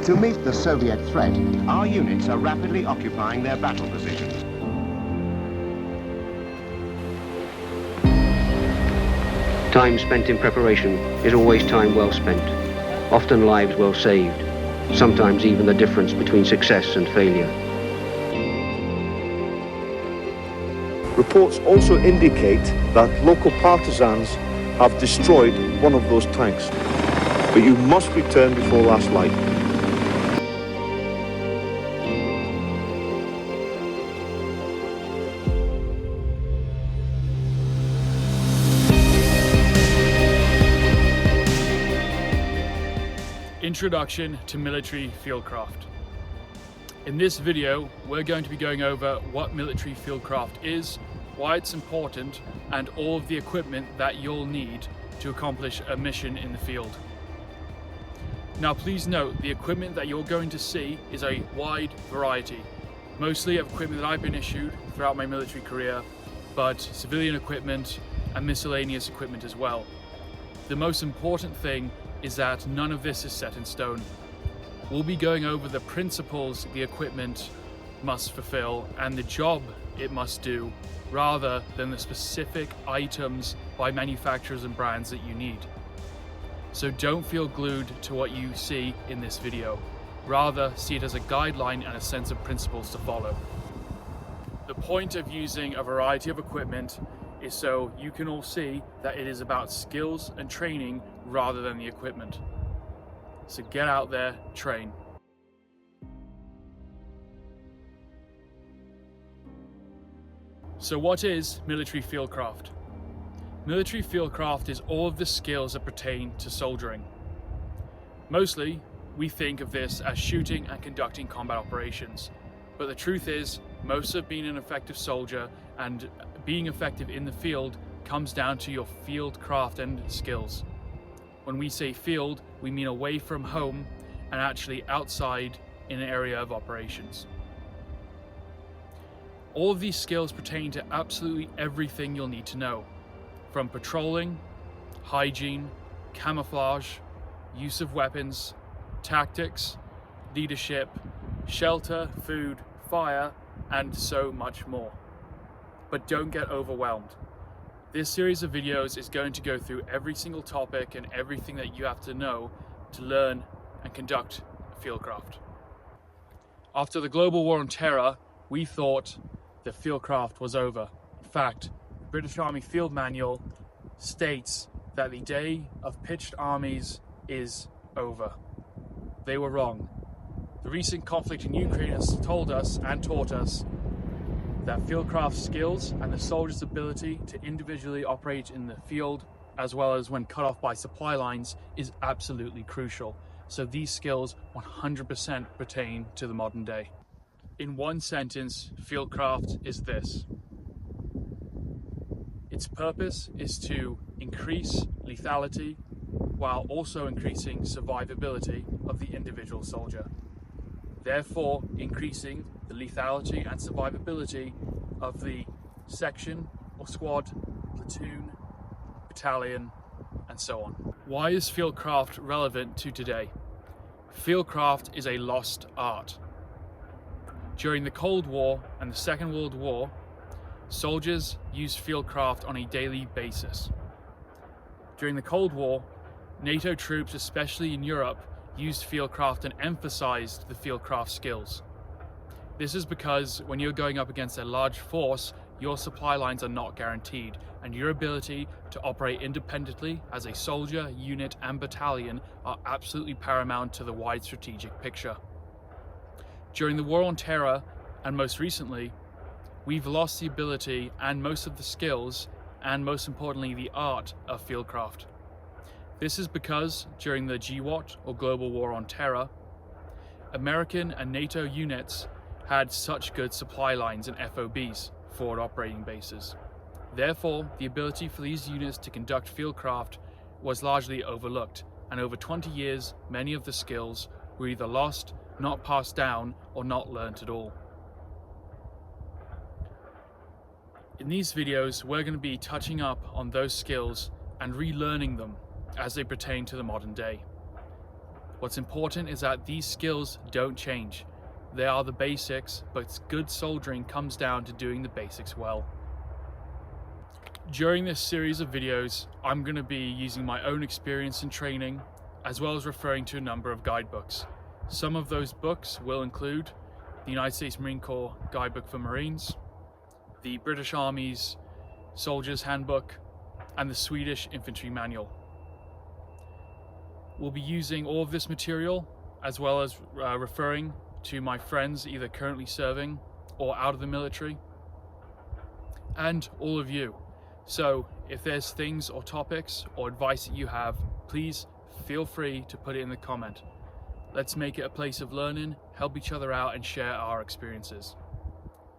To meet the Soviet threat, our units are rapidly occupying their battle positions. Time spent in preparation is always time well spent, often lives well saved, sometimes even the difference between success and failure. Reports also indicate that local partisans have destroyed one of those tanks, but you must return before last light. Introduction to military fieldcraft. In this video, we're going to be going over what military fieldcraft is, why it's important, and all of the equipment that you'll need to accomplish a mission in the field. Now please note, the equipment that you're going to see is a wide variety, mostly of equipment that I've been issued throughout my military career, but civilian equipment and miscellaneous equipment as well. The most important thing is that none of this is set in stone. We'll be going over the principles the equipment must fulfill and the job it must do, rather than the specific items by manufacturers and brands that you need. So don't feel glued to what you see in this video. Rather, see it as a guideline and a sense of principles to follow. The point of using a variety of equipment is so you can all see that it is about skills and training rather than the equipment. So get out there, train. So what is military fieldcraft? Military fieldcraft is all of the skills that pertain to soldiering. Mostly, we think of this as shooting and conducting combat operations. But the truth is, most of being an effective soldier and being effective in the field comes down to your fieldcraft and skills. When we say field, we mean away from home and actually outside in an area of operations. All of these skills pertain to absolutely everything you'll need to know, from patrolling, hygiene, camouflage, use of weapons, tactics, leadership, shelter, food, fire, and so much more. But don't get overwhelmed. This series of videos is going to go through every single topic and everything that you have to know to learn and conduct fieldcraft. After the global war on terror, we thought that fieldcraft was over. In fact, the British Army Field Manual states that the day of pitched armies is over. They were wrong. The recent conflict in Ukraine has told us and taught us that fieldcraft skills and the soldier's ability to individually operate in the field, as well as when cut off by supply lines, is absolutely crucial. So these skills 100% pertain to the modern day. In one sentence, fieldcraft is this. Its purpose is to increase lethality while also increasing survivability of the individual soldier, therefore increasing the lethality and survivability of the section or squad, platoon, battalion, and so on. Why is fieldcraft relevant to today? Fieldcraft is a lost art. During the Cold War and the Second World War, soldiers used fieldcraft on a daily basis. During the Cold War, NATO troops, especially in Europe, used fieldcraft and emphasized the fieldcraft skills. This is because when you're going up against a large force, your supply lines are not guaranteed, and your ability to operate independently as a soldier, unit, and battalion are absolutely paramount to the wide strategic picture. During the War on Terror, and most recently, we've lost the ability and most of the skills, and most importantly, the art of fieldcraft. This is because during the GWOT, or Global War on Terror, American and NATO units had such good supply lines and FOBs, forward operating bases. Therefore, the ability for these units to conduct fieldcraft was largely overlooked, and over 20 years, many of the skills were either lost, not passed down, or not learnt at all. In these videos, we're going to be touching up on those skills and relearning them as they pertain to the modern day. What's important is that these skills don't change. They are the basics, but good soldiering comes down to doing the basics well. During this series of videos, I'm going to be using my own experience and training, as well as referring to a number of guidebooks. Some of those books will include the United States Marine Corps Guidebook for Marines, the British Army's Soldier's Handbook, and the Swedish Infantry Manual. We'll be using all of this material, as well as referring to my friends either currently serving or out of the military, and all of you. So if there's things or topics or advice that you have, please feel free to put it in the comment. Let's make it a place of learning, help each other out, and share our experiences.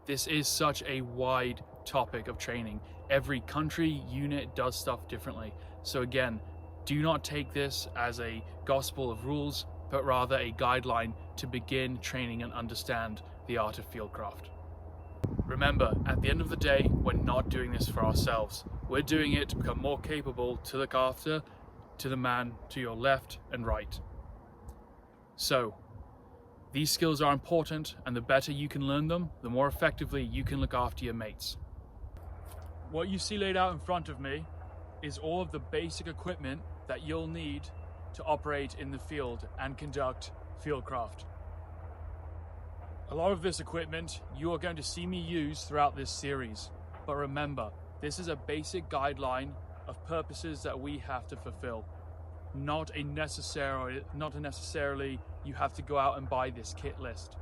This is such a wide topic of training. Every country, unit does stuff differently. So again, do not take this as a gospel of rules, but rather a guideline to begin training and understand the art of fieldcraft. Remember, at the end of the day, we're not doing this for ourselves. We're doing it to become more capable to look after to the man to your left and right. So, these skills are important, and the better you can learn them, the more effectively you can look after your mates. What you see laid out in front of me is all of the basic equipment that you'll need to operate in the field and conduct fieldcraft. A lot of this equipment you are going to see me use throughout this series, but remember, this is a basic guideline of purposes that we have to fulfill. Not necessarily you have to go out and buy this kit list.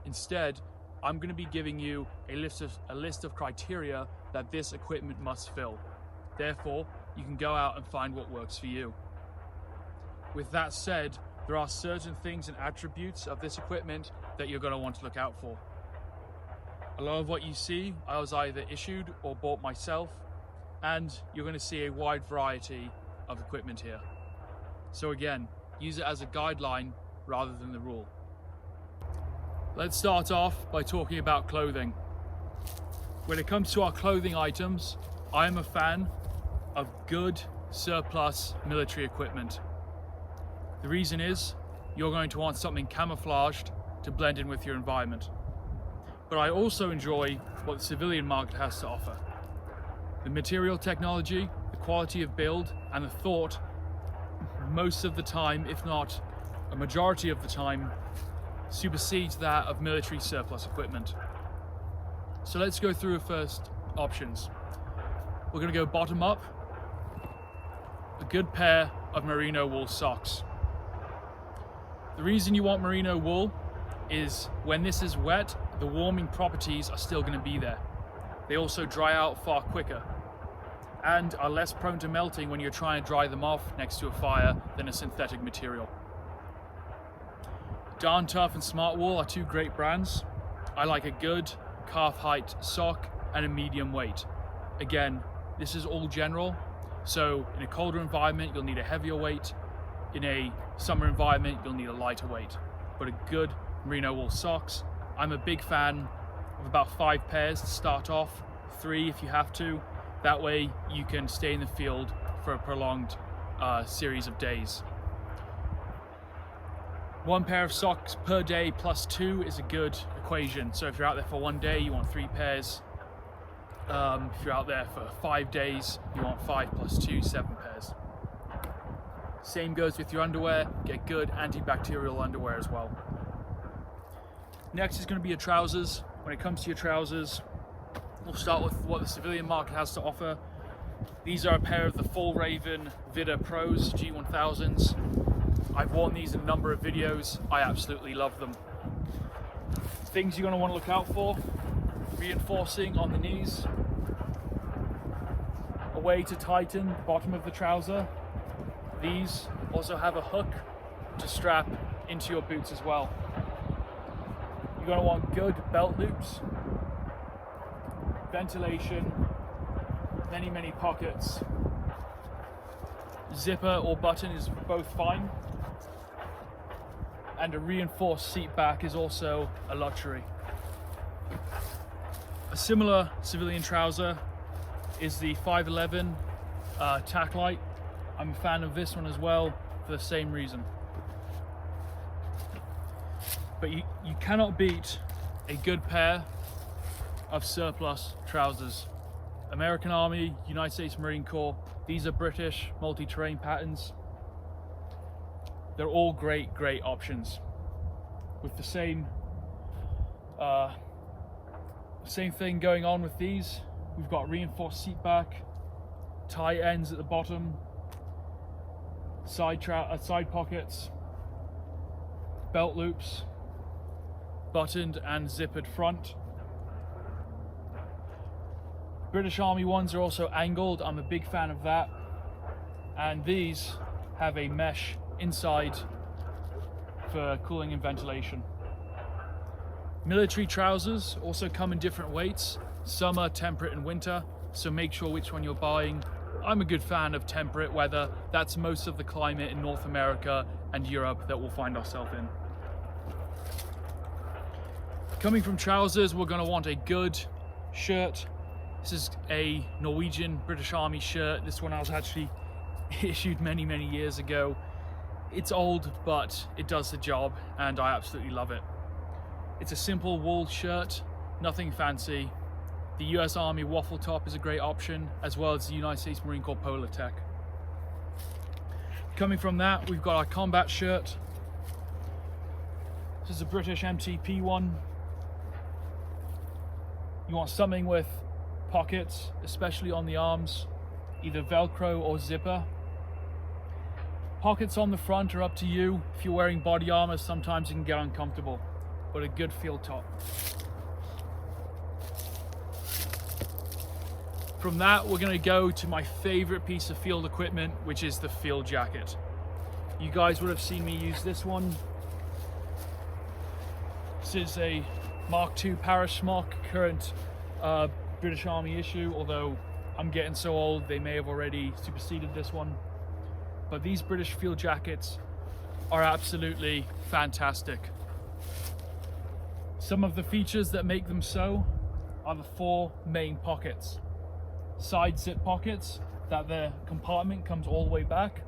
Instead, I'm going to be giving you a list of criteria that this equipment must fill. Therefore, you can go out and find what works for you. With that said, there are certain things and attributes of this equipment that you're going to want to look out for. A lot of what you see, I was either issued or bought myself, and you're going to see a wide variety of equipment here. So again, use it as a guideline rather than the rule. Let's start off by talking about clothing. When it comes to our clothing items, I am a fan of good surplus military equipment. The reason is, you're going to want something camouflaged to blend in with your environment. But I also enjoy what the civilian market has to offer. The material technology, the quality of build, and the thought, most of the time, if not a majority of the time, supersedes that of military surplus equipment. So let's go through first options. We're going to go bottom up. A good pair of merino wool socks. The reason you want merino wool is when this is wet, the warming properties are still going to be there. They also dry out far quicker and are less prone to melting when you're trying to dry them off next to a fire than a synthetic material. Darn Tough and Smart Wool are two great brands. I like a good calf height sock and a medium weight. Again, this is all general, so in a colder environment you'll need a heavier weight. In a summer environment, you'll need a lighter weight. But a good merino wool socks, I'm a big fan of about 5 pairs to start off, 3 if you have to. That way you can stay in the field for a prolonged series of days. 1 pair of socks per day plus 2 is a good equation. So if you're out there for 1 day, you want 3 pairs. If you're out there for 5 days, you want 5 plus 2, 7 pairs. Same goes with your underwear. Get good antibacterial underwear as well. Next is going to be your trousers. When it comes to your trousers, we'll start with what the civilian market has to offer. These are a pair of the Full Raven Vida Pros G1000s. I've worn these in a number of videos. I absolutely love them. Things you're going to want to look out for: reinforcing on the knees, a way to tighten the bottom of the trouser. These also have a hook to strap into your boots as well. You're going to want good belt loops, ventilation, many pockets. Zipper or button is both fine. And a reinforced seat back is also a luxury. A similar civilian trouser is the 511 Tack Light. I'm a fan of this one as well for the same reason. but you cannot beat a good pair of surplus trousers. American Army, United States Marine Corps, these are British multi-terrain patterns. They're all great options. With the same thing going on with these. We've got reinforced seat back, tie ends at the bottom, side pockets, belt loops, buttoned and zippered front. British Army ones are also angled. I'm a big fan of that. And these have a mesh inside for cooling and ventilation. Military trousers also come in different weights. Some are temperate in winter, so make sure which one you're buying. I'm a good fan of temperate weather. That's most of the climate in North America and Europe that we'll find ourselves in. Coming from trousers, we're going to want a good shirt. This is a Norwegian British Army shirt. This one I was actually issued many years ago. It's old, but it does the job and I absolutely love it. It's a simple wool shirt, nothing fancy. The US Army waffle top is a great option, as well as the United States Marine Corps Polar Tech. Coming from that, we've got our combat shirt. This is a British MTP one. You want something with pockets, especially on the arms, either Velcro or zipper. Pockets on the front are up to you. If you're wearing body armor, sometimes it can get uncomfortable, but a good field top. From that, we're going to go to my favorite piece of field equipment, which is the field jacket. You guys would have seen me use this one. This is a Mark II Parasmock, current British Army issue, although I'm getting so old they may have already superseded this one. But these British field jackets are absolutely fantastic. Some of the features that make them so are the 4 main pockets. Side zip pockets, that the compartment comes all the way back.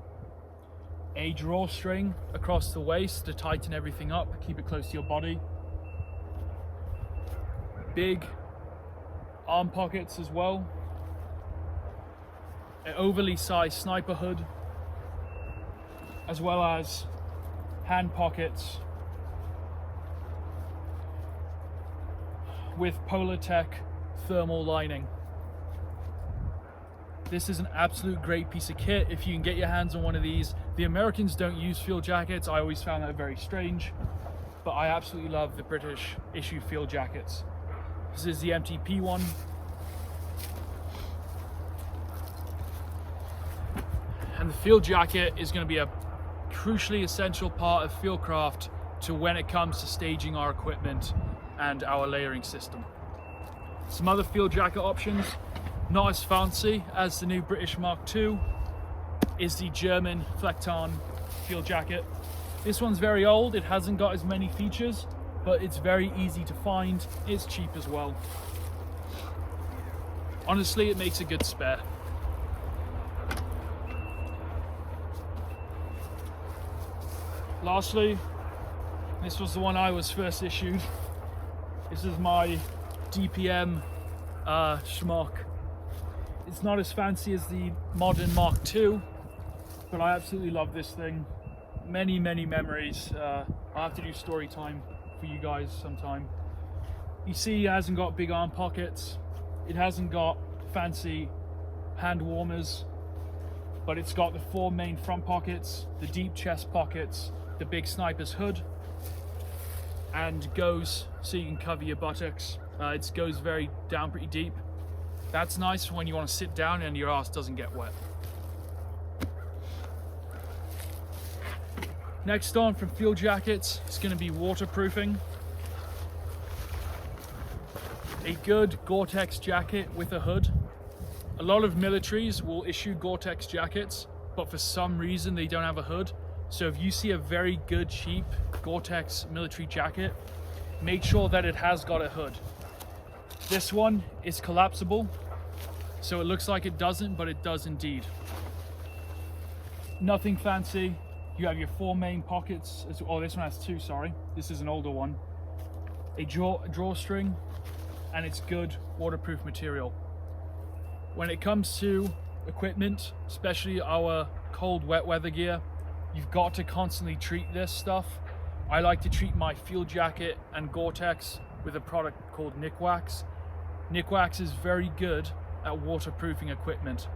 A drawstring across the waist to tighten everything up, keep it close to your body. Big arm pockets as well. An overly sized sniper hood, as well as hand pockets with Polar Tech thermal lining. This is an absolute great piece of kit if you can get your hands on one of these. The Americans don't use field jackets. I always found that very strange, but I absolutely love the British issue field jackets. This is the MTP one. And the field jacket is going to be a crucially essential part of Fieldcraft to when it comes to staging our equipment and our layering system. Some other field jacket options, not as fancy as the new British Mark II, is the German Flecktarn field jacket. This one's very old, it hasn't got as many features, but it's very easy to find, it's cheap as well. Honestly, it makes a good spare. Lastly, this was the one I was first issued. This is my DPM schmuck. It's not as fancy as the modern Mark II, but I absolutely love this thing. Many memories. I'll have to do story time for you guys sometime. You see, it hasn't got big arm pockets. It hasn't got fancy hand warmers, but it's got the 4 main front pockets, the deep chest pockets, the big sniper's hood, and goes so you can cover your buttocks. It goes very down pretty deep. That's nice for when you want to sit down and your ass doesn't get wet. Next on from field jackets, it's going to be waterproofing. A good Gore-Tex jacket with a hood. A lot of militaries will issue Gore-Tex jackets, but for some reason they don't have a hood. So if you see a very good cheap Gore-Tex military jacket, make sure that it has got a hood. This one is collapsible, so it looks like it doesn't, but it does indeed. Nothing fancy. You have your 4 main pockets. Oh, this one has 2, sorry. This is an older one. A drawstring, and it's good waterproof material. When it comes to equipment, especially our cold wet weather gear, you've got to constantly treat this stuff. I like to treat my field jacket and Gore-Tex with a product called Nikwax. Nikwax is very good at waterproofing equipment.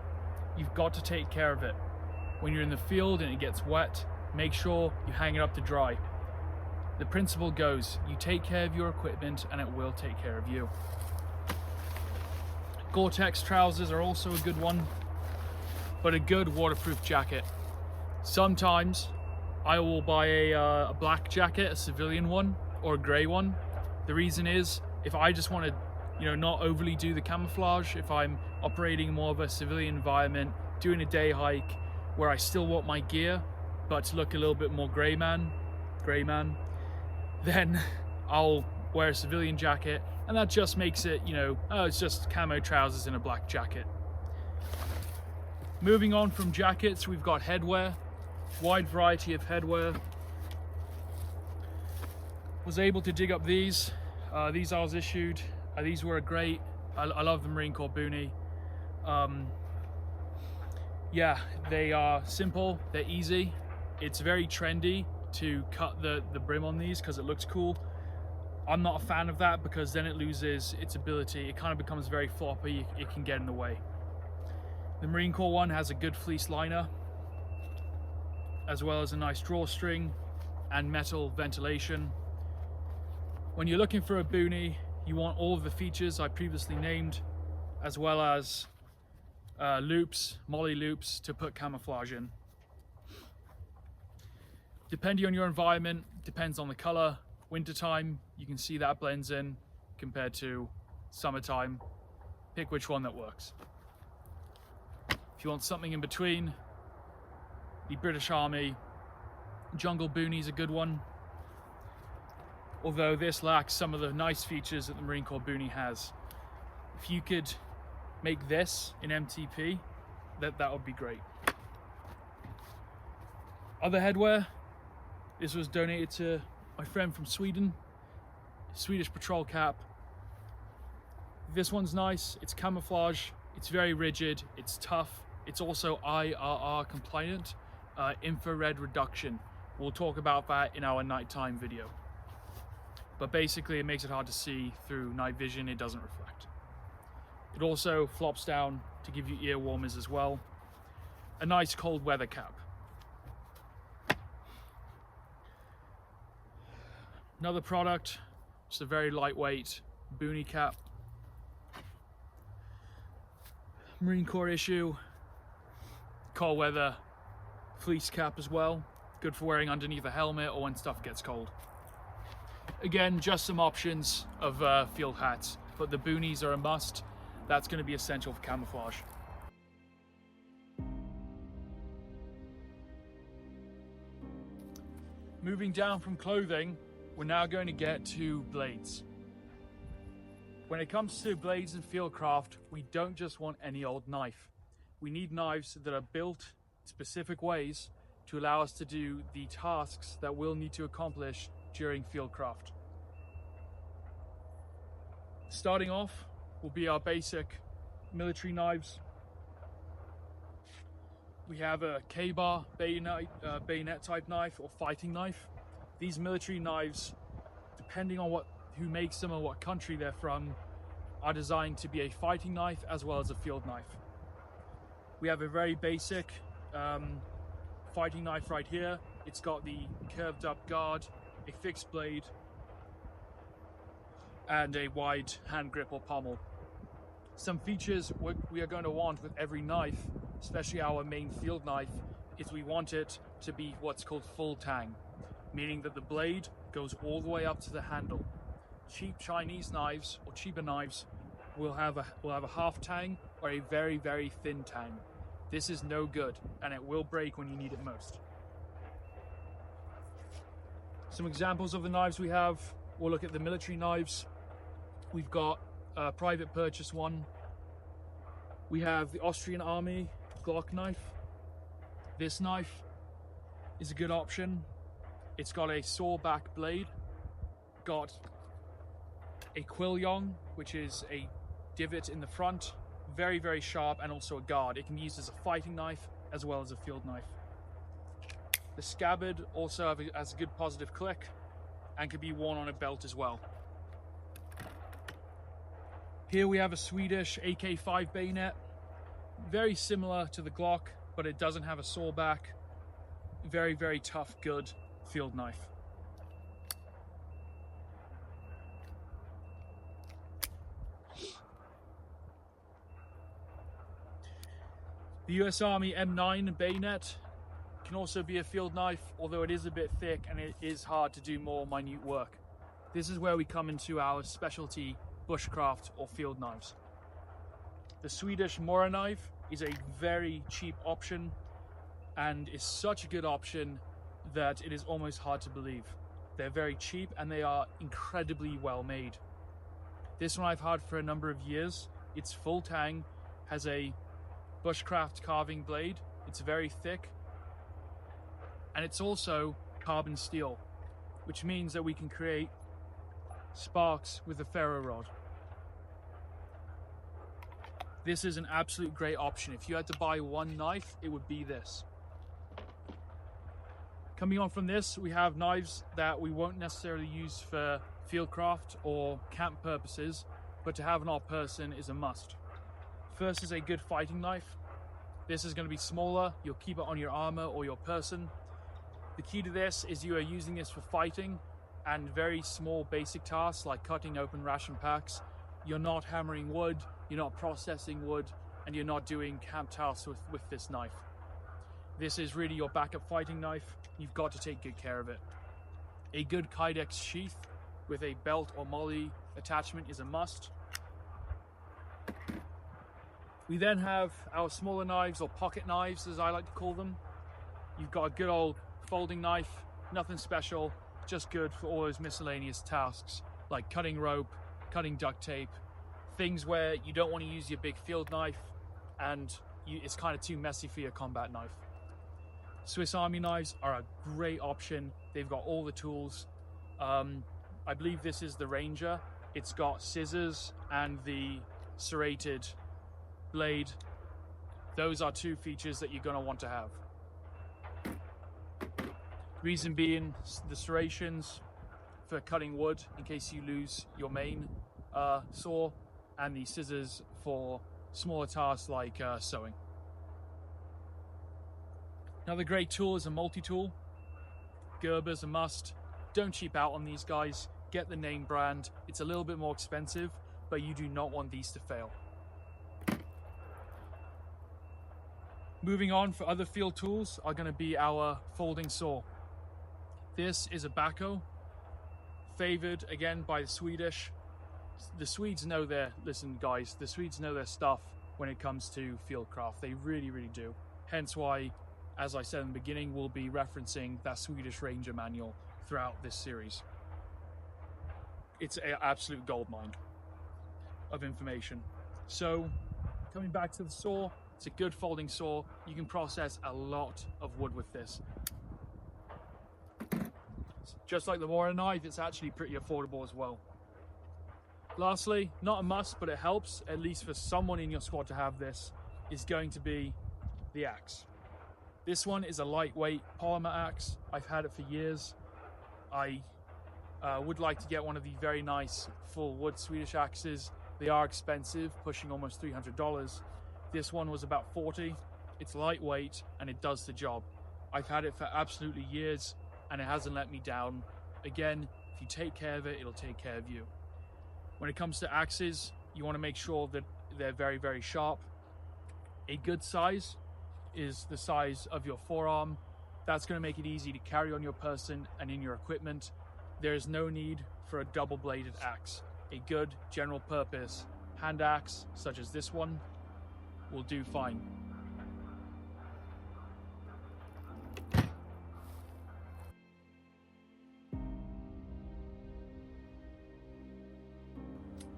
You've got to take care of it. When you're in the field and it gets wet, make sure you hang it up to dry. The principle goes, you take care of your equipment and it will take care of you. Gore-Tex trousers are also a good one, but a good waterproof jacket. Sometimes I will buy a black jacket, a civilian one, or a grey one. The reason is, if I just want to, not overly do the camouflage, if I'm operating more of a civilian environment, doing a day hike where I still want my gear, but to look a little bit more grey man, then I'll wear a civilian jacket, and that just makes it, it's just camo trousers and a black jacket. Moving on from jackets, we've got headwear, wide variety of headwear. Was able to dig up these. These I was issued. These were great. I love the Marine Corps boonie. Yeah, they are simple, they're easy. It's very trendy to cut the brim on these because it looks cool. I'm not a fan of that because then it loses its ability. It kind of becomes very floppy, it can get in the way. The Marine Corps one has a good fleece liner, as well as a nice drawstring and metal ventilation. When you're looking for a boonie, you want all of the features I previously named, as well as loops, molly loops to put camouflage in. Depending on your environment, depends on the color. Wintertime, you can see that blends in compared to summertime. Pick which one that works. If you want something in between, the British Army jungle boonie is a good one. Although this lacks some of the nice features that the Marine Corps boonie has. If you could make this in MTP, that would be great. Other headwear, this was donated to my friend from Sweden, Swedish patrol cap. This one's nice, it's camouflage, it's very rigid, it's tough, it's also IRR compliant, infrared reduction. We'll talk about that in our nighttime video. But basically it makes it hard to see through night vision, it doesn't reflect. It also flops down to give you ear warmers as well. A nice cold weather cap. Another product, just a very lightweight boonie cap. Marine Corps issue, cold weather fleece cap as well. Good for wearing underneath a helmet or when stuff gets cold. Again, just some options of field hats, but the boonies are a must. That's going to be essential for camouflage. Moving down from clothing, we're now going to get to blades. When it comes to blades and fieldcraft, we don't just want any old knife. We need knives that are built specific ways to allow us to do the tasks that we'll need to accomplish during fieldcraft. Starting off will be our basic military knives. We have a K-bar bayonet type knife or fighting knife. These military knives, depending on who makes them or what country they're from, are designed to be a fighting knife as well as a field knife. We have a very basic fighting knife right here. It's got the curved up guard, a fixed blade, and a wide hand grip or pommel. Some features we are going to want with every knife, especially our main field knife, is we want it to be what's called full tang, meaning that the blade goes all the way up to the handle. Cheap Chinese knives or cheaper knives will have a half tang or a very, very thin tang. This is no good and it will break when you need it most. Some examples of the knives we have, we'll look at the military knives. We've got a private purchase one. We have the Austrian Army Glock knife. This knife is a good option. It's got a saw back blade, got a quillon, which is a divot in the front, very, very sharp, and also a guard. It can be used as a fighting knife as well as a field knife. The scabbard also has a good positive click and can be worn on a belt as well. Here we have a Swedish AK-5 bayonet, very similar to the Glock, but it doesn't have a saw back. Very, very tough, good field knife. The US Army M9 bayonet can also be a field knife, although it is a bit thick and it is hard to do more minute work. This is where we come into our specialty bushcraft or field knives. The Swedish Mora knife is a very cheap option and is such a good option that it is almost hard to believe. They're very cheap and they are incredibly well made. This one I've had for a number of years. It's full tang, has a bushcraft carving blade. It's very thick, and it's also carbon steel, which means that we can create sparks with the ferro rod. This is an absolute great option. If you had to buy one knife, it would be this. Coming on from this, we have knives that we won't necessarily use for fieldcraft or camp purposes, but to have on our person is a must. First is a good fighting knife. This is going to be smaller. You'll keep it on your armor or your person. The key to this is you are using this for fighting and very small basic tasks like cutting open ration packs. You're not hammering wood, you're not processing wood, and you're not doing camp tasks with this knife. This is really your backup fighting knife. You've got to take good care of it. A good Kydex sheath with a belt or molly attachment is a must. We then have our smaller knives, or pocket knives as I like to call them. You've got a good old folding knife, nothing special, just good for all those miscellaneous tasks like cutting rope, cutting duct tape, things where you don't want to use your big field knife and it's kind of too messy for your combat knife. Swiss Army knives are a great option. They've got all the tools. I believe this is the Ranger. It's got scissors and the serrated blade. Those are two features that you're going to want to have. Reason being, the serrations for cutting wood in case you lose your main saw, and the scissors for smaller tasks like sewing. Another great tool is a multi-tool. Gerber's a must. Don't cheap out on these guys. Get the name brand. It's a little bit more expensive, but you do not want these to fail. Moving on, for other field tools are going to be our folding saw. This is a backhoe, favored again by the Swedish. The Swedes know listen guys, the Swedes know their stuff when it comes to fieldcraft. They really, really do. Hence why, as I said in the beginning, we'll be referencing that Swedish Ranger manual throughout this series. It's an absolute goldmine of information. So, coming back to the saw, it's a good folding saw. You can process a lot of wood with this. Just like the Mora knife, it's actually pretty affordable as well. Lastly, not a must, but it helps, at least for someone in your squad to have this, is going to be the axe. This one is a lightweight polymer axe. I've had it for years. I would like to get one of the very nice full wood Swedish axes. They are expensive, pushing almost $300. This one was about $40. It's lightweight and it does the job. I've had it for absolutely years and it hasn't let me down. Again, if you take care of it, it'll take care of you. When it comes to axes, you want to make sure that they're very, very sharp. A good size is the size of your forearm. That's going to make it easy to carry on your person and in your equipment. There is no need for a double-bladed axe. A good general purpose hand axe, such as this one, will do fine.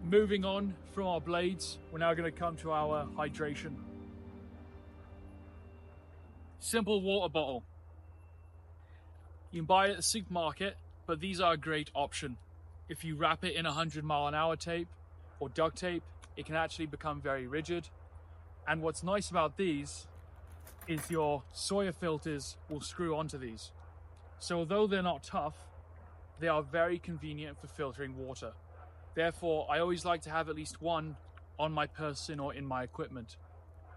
Moving on from our blades, we're now going to come to our hydration. Simple water bottle. You can buy it at the supermarket, but these are a great option. If you wrap it in 100-mile-an-hour tape or duct tape, it can actually become very rigid. And what's nice about these is your Sawyer filters will screw onto these. So although they're not tough, they are very convenient for filtering water. Therefore, I always like to have at least one on my person or in my equipment.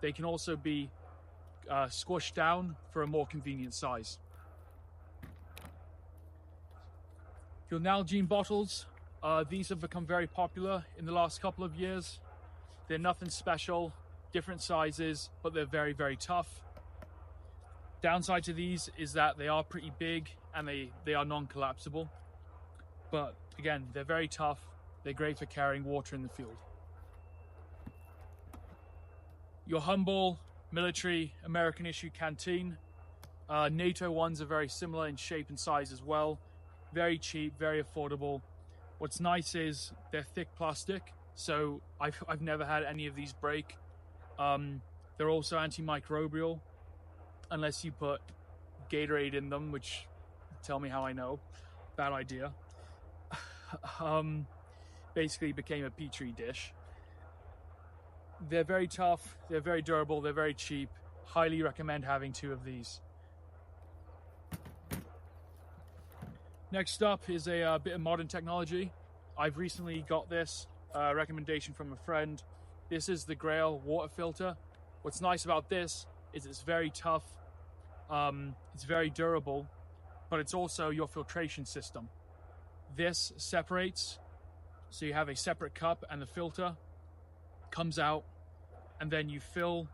They can also be squished down for a more convenient size. Your Nalgene bottles, these have become very popular in the last couple of years. They're nothing special, different sizes, but they're very, very tough. Downside to these is that they are pretty big and they are non-collapsible. But again, they're very tough. They're great for carrying water in the field. Your humble military American issue Canteen. NATO ones are very similar in shape and size as well. Very cheap, very affordable. What's nice is they're thick plastic, so I've never had any of these break. They're also antimicrobial, unless you put Gatorade in them, which, tell me how I know, bad idea. Basically became a petri dish. They're very tough, they're very durable, they're very cheap. Highly recommend having 2 of these. Next up is a bit of modern technology. I've recently got this recommendation from a friend. This is the Grail water filter. What's nice about this is it's very tough, it's very durable, but it's also your filtration system. This separates, so you have a separate cup and the filter comes out, and then you fill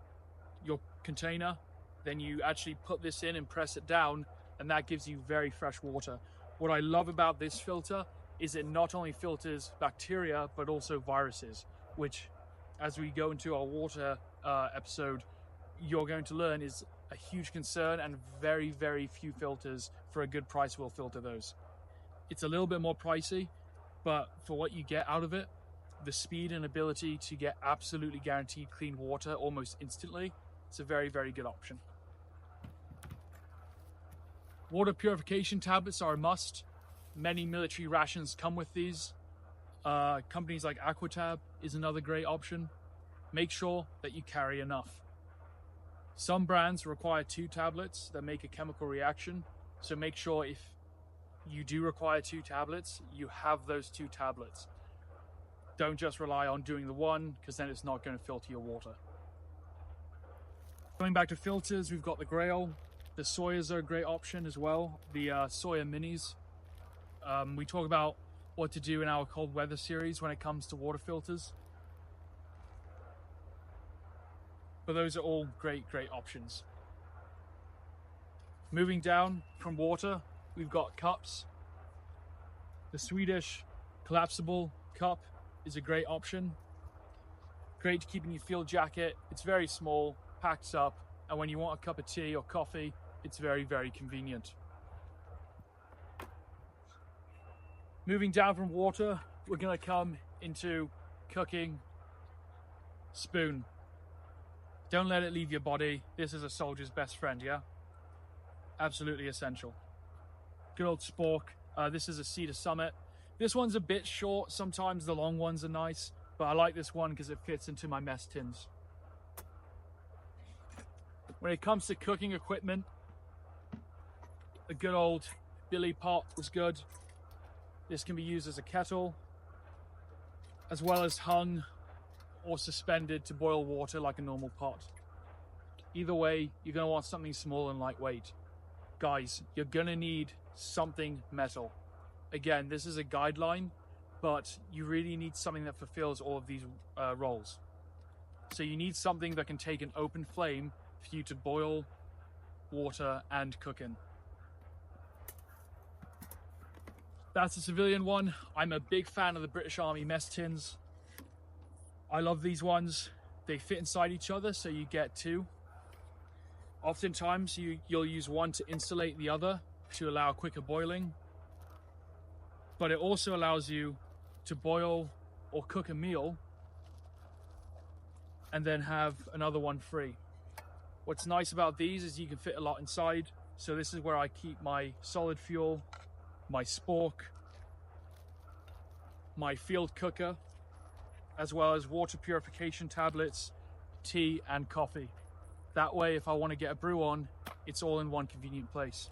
your container, then you actually put this in and press it down, and that gives you very fresh water. What I love about this filter is it not only filters bacteria, but also viruses, which, as we go into our water episode, you're going to learn is a huge concern, and very, very few filters for a good price will filter those. It's a little bit more pricey, but for what you get out of it, the speed and ability to get absolutely guaranteed clean water almost instantly, it's a very, very good option. Water purification tablets are a must. Many military rations come with these. Companies like Aquatab is another great option. Make sure that you carry enough. Some brands require 2 tablets that make a chemical reaction, so make sure if you do require 2 tablets, you have those 2 tablets. Don't just rely on doing the one, because then it's not going to filter your water. Going back to filters, we've got the Grail. The Sawyers are a great option as well. The Sawyer Minis. We talk about what to do in our cold weather series when it comes to water filters. But those are all great, great options. Moving down from water, we've got cups. The Swedish collapsible cup is a great option. Great to keep in your field jacket. It's very small, packs up, and when you want a cup of tea or coffee, it's very, very convenient. Moving down from water, we're going to come into cooking. Spoon. Don't let it leave your body. This is a soldier's best friend, yeah? Absolutely essential. Good old spork. This is a Cedar Summit. This one's a bit short. Sometimes the long ones are nice, but I like this one because it fits into my mess tins. When it comes to cooking equipment, a good old billy pot is good. This can be used as a kettle, as well as hung or suspended to boil water like a normal pot. Either way, you're going to want something small and lightweight. Guys, you're going to need something metal. Again, this is a guideline, but you really need something that fulfills all of these roles. So you need something that can take an open flame for you to boil water and cook in. That's a civilian one. I'm a big fan of the British Army mess tins. I love these ones. They fit inside each other, so you get two. Oftentimes you'll use one to insulate the other to allow quicker boiling, but it also allows you to boil or cook a meal and then have another one free. What's nice about these is you can fit a lot inside. So this is where I keep my solid fuel, my spork, my field cooker, as well as water purification tablets, tea and coffee. That way, if I want to get a brew on, it's all in one convenient place.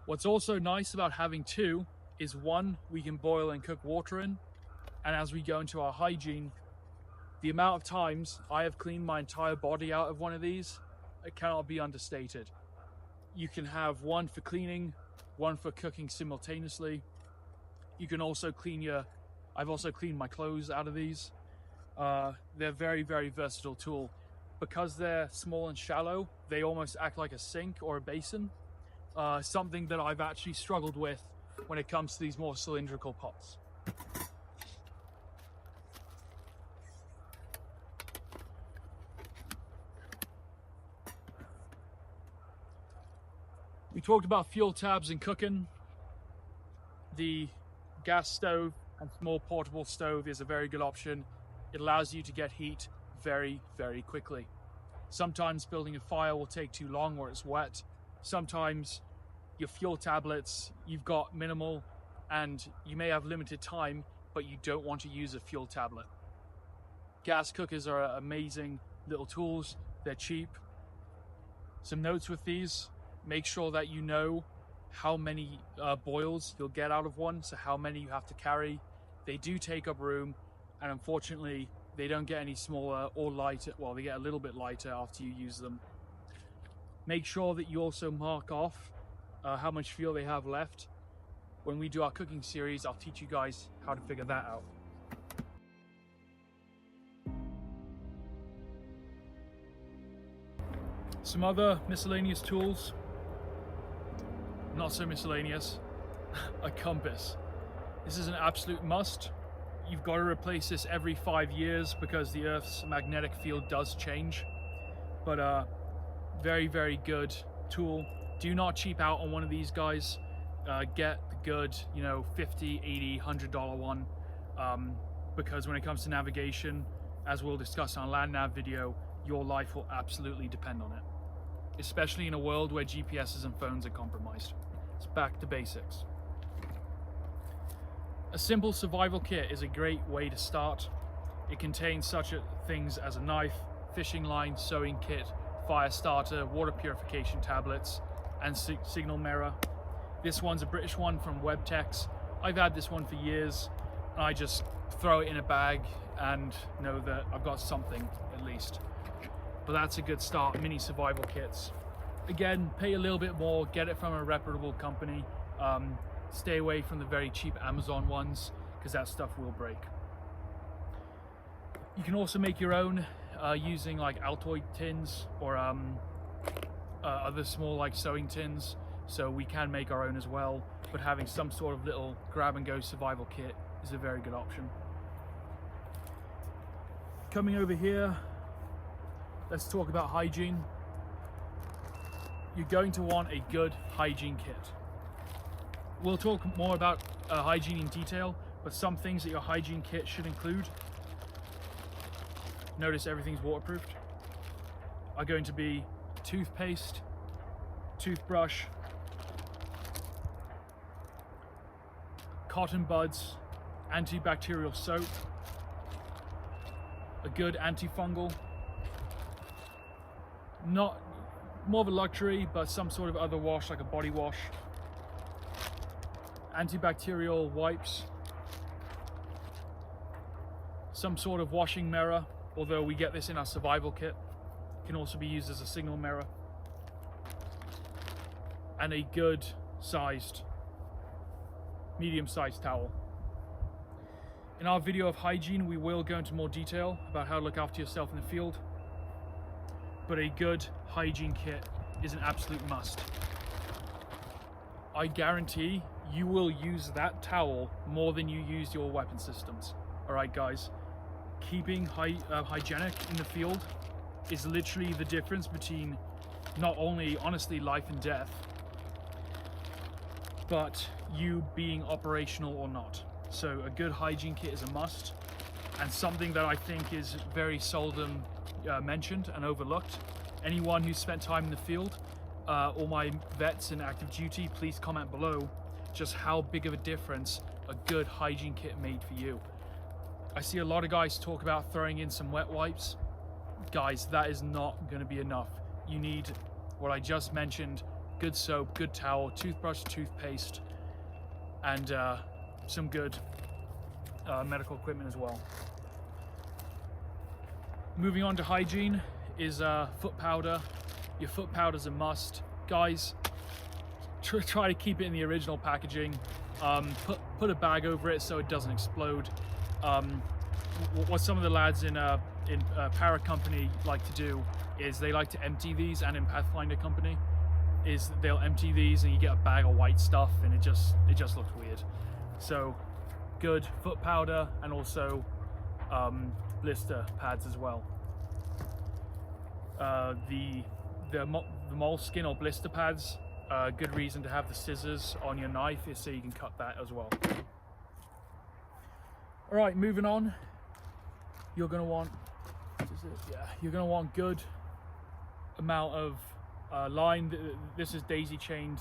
What's also nice about having two is one, we can boil and cook water in, and as we go into our hygiene, the amount of times I have cleaned my entire body out of one of these, it cannot be understated. You can have one for cleaning, one for cooking simultaneously. You can also I've also cleaned my clothes out of these. They're very, very versatile tool. Because they're small and shallow, they almost act like a sink or a basin. Something that I've actually struggled with when it comes to these more cylindrical pots. We talked about fuel tabs and cooking. The gas stove and small portable stove is a very good option. It allows you to get heat very, very quickly. Sometimes building a fire will take too long or it's wet. Sometimes your fuel tablets, you've got minimal and you may have limited time, but you don't want to use a fuel tablet. Gas cookers are amazing little tools. They're cheap. Some notes with these: make sure that you know how many boils you'll get out of one, so how many you have to carry. They do take up room, and unfortunately they don't get any smaller or lighter. Well, they get a little bit lighter after you use them. Make sure that you also mark off how much fuel they have left. When we do our cooking series, I'll teach you guys how to figure that out. Some other miscellaneous tools, not so miscellaneous. A compass. This is an absolute must. You've got to replace this every 5 years because the Earth's magnetic field does change. But very, very good tool. Do not cheap out on one of these guys. Get the good, $50, $80, $100 one. Because when it comes to navigation, as we'll discuss in our land nav video, your life will absolutely depend on it. Especially in a world where GPSs and phones are compromised. It's back to basics. A simple survival kit is a great way to start. It contains such things as a knife, fishing line, sewing kit, fire starter, water purification tablets, and signal mirror. This one's a British one from Webtex. I've had this one for years, and I just throw it in a bag and know that I've got something at least. But that's a good start, mini survival kits. Again, pay a little bit more, get it from a reputable company. Stay away from the very cheap Amazon ones, because that stuff will break. You can also make your own using like Altoid tins or other small like sewing tins. So we can make our own as well, but having some sort of little grab and go survival kit is a very good option. Coming over here, let's talk about hygiene. You're going to want a good hygiene kit. We'll talk more about hygiene in detail, but some things that your hygiene kit should include, notice everything's waterproofed, are going to be toothpaste, toothbrush, cotton buds, antibacterial soap, a good antifungal, not more of a luxury, but some sort of other wash like a body wash, antibacterial wipes, some sort of washing mirror, although we get this in our survival kit. It can also be used as a signal mirror, and a good sized, medium-sized towel. In our video of hygiene, we will go into more detail about how to look after yourself in the field, but a good hygiene kit is an absolute must. I guarantee you will use that towel more than you use your weapon systems. All right, guys, keeping hygienic in the field is literally the difference between not only, honestly, life and death, but you being operational or not. So a good hygiene kit is a must, and something that I think is very seldom mentioned and overlooked. Anyone who's spent time in the field, all my vets in active duty, please comment below just how big of a difference a good hygiene kit made for you. I see a lot of guys talk about throwing in some wet wipes. Guys, that is not going to be enough. You need what I just mentioned: good soap, good towel, toothbrush, toothpaste, and some good medical equipment as well. Moving on to hygiene is foot powder. Your foot powder is a must. Guys, try to keep it in the original packaging. Put a bag over it so it doesn't explode. What some of the lads in Para Company like to do is they like to empty these, and in Pathfinder Company is they'll empty these and you get a bag of white stuff, and it just looks weird. So good foot powder, and also blister pads as well. The moleskin or blister pads, good reason to have the scissors on your knife is so you can cut that as well. All right, moving on. You're gonna want, you're gonna want good amount of line. This is daisy chained.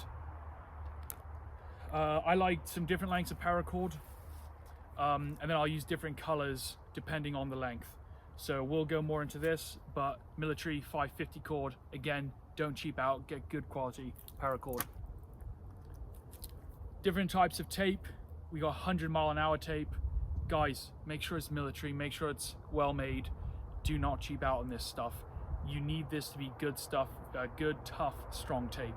I like some different lengths of paracord, and then I'll use different colors depending on the length. So we'll go more into this, but military 550 cord, again, don't cheap out, get good quality paracord. Different types of tape. We got 100-mile-an-hour tape. Guys, make sure it's military, make sure it's well made. Do not cheap out on this stuff. You need this to be good stuff, good, tough, strong tape.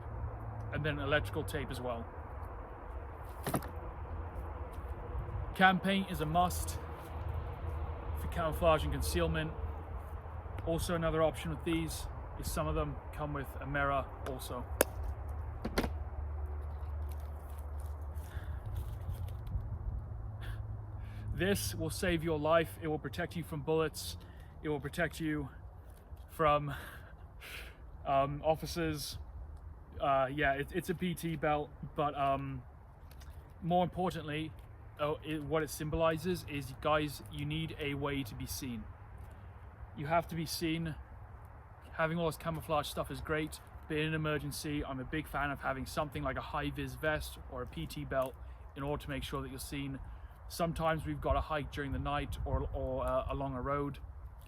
And then electrical tape as well. Cam paint is a must for camouflage and concealment. Also, another option with these is some of them come with a mirror also. This will save your life. It will protect you from bullets. It will protect you from officers. Yeah, it's a PT belt, but more importantly, what it symbolizes is, guys, you need a way to be seen. You have to be seen. Having all this camouflage stuff is great, but in an emergency, I'm a big fan of having something like a high-vis vest or a PT belt in order to make sure that you're seen. Sometimes we've got to hike during the night or along a road.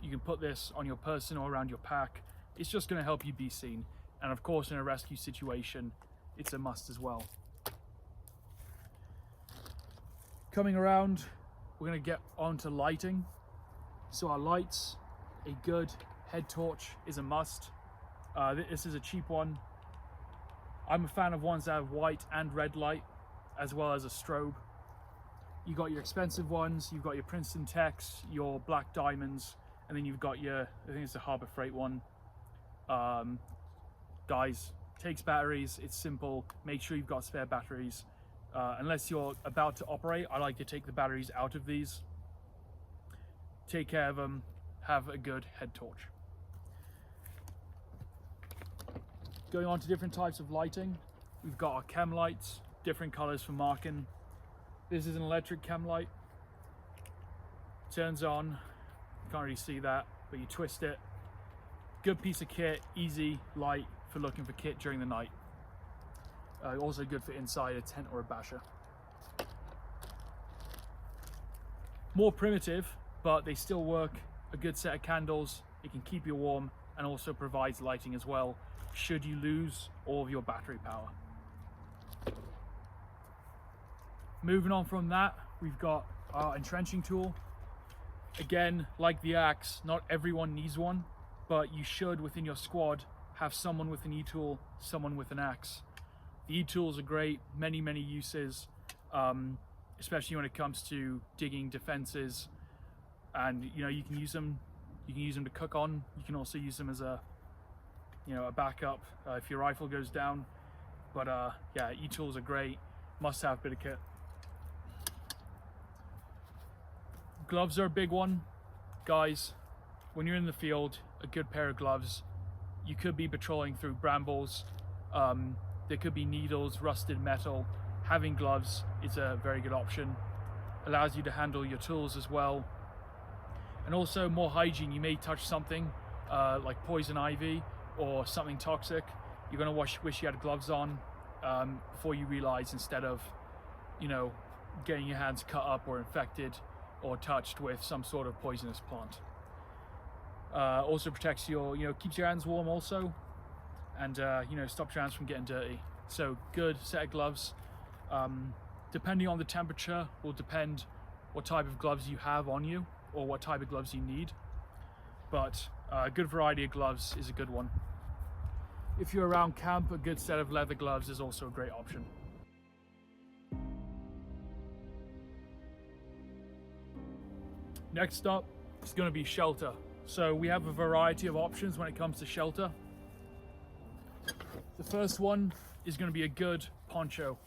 You can put this on your person or around your pack. It's just going to help you be seen. And of course, in a rescue situation, it's a must as well. Coming around, we're going to get onto lighting. So our lights, a good head torch is a must. This is a cheap one. I'm a fan of ones that have white and red light, as well as a strobe. You got your expensive ones, you've got your Princeton Techs, your Black Diamonds, and then you've got your, I think it's the Harbor Freight one. Guys, takes batteries, it's simple, make sure you've got spare batteries. Unless you're about to operate, I like to take the batteries out of these. Take care of them, have a good head torch. Going on to different types of lighting, we've got our chem lights, different colors for marking. This is an electric chem light. Turns on, you can't really see that, but you twist it. Good piece of kit, easy, light for looking for kit during the night. Also good for inside a tent or a basher. More primitive, but they still work. A good set of candles, it can keep you warm and also provides lighting as well, should you lose all of your battery power. Moving on from that, we've got our entrenching tool. Again, like the axe, not everyone needs one, but you should, within your squad, have someone with an e-tool, someone with an axe. The e-tools are great, many uses, especially when it comes to digging defenses. And you can use them to cook on. You can also use them as a backup if your rifle goes down. But yeah, e-tools are great, must have bit of kit. Gloves are a big one. Guys, when you're in the field, a good pair of gloves. You could be patrolling through brambles. There could be needles, rusted metal. Having gloves is a very good option. Allows you to handle your tools as well. And also more hygiene. You may touch something like poison ivy or something toxic, you're going to wish you had gloves on before you realize, instead of, you know, getting your hands cut up or infected or touched with some sort of poisonous plant. Also protects your, you know, keeps your hands warm also, and you know, stops your hands from getting dirty. So good set of gloves. Depending on the temperature will depend what type of gloves you have on you or what type of gloves you need, but a good variety of gloves is a good one. If you're around camp, a good set of leather gloves is also a great option. Next up is going to be shelter. So we have a variety of options when it comes to shelter. The first one is going to be a good poncho.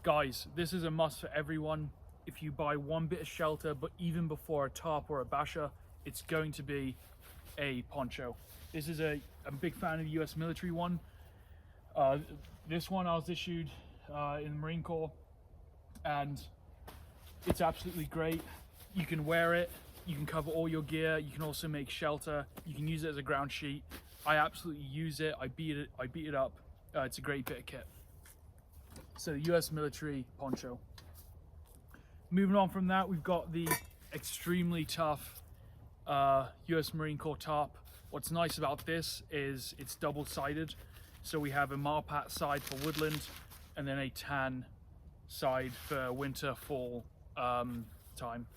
Guys, this is a must for everyone. If you buy one bit of shelter, but even before a tarp or a basher, it's going to be a poncho. This is I'm a big fan of the US military one. This one I was issued in the Marine Corps, and it's absolutely great. You can wear it, you can cover all your gear, you can also make shelter, you can use it as a ground sheet. I absolutely use it, I beat it up. It's a great bit of kit. So the US military poncho. Moving on from that, we've got the extremely tough US Marine Corps tarp. What's nice about this is it's double-sided. So we have a marpat side for woodland and then a tan side for winter, fall time.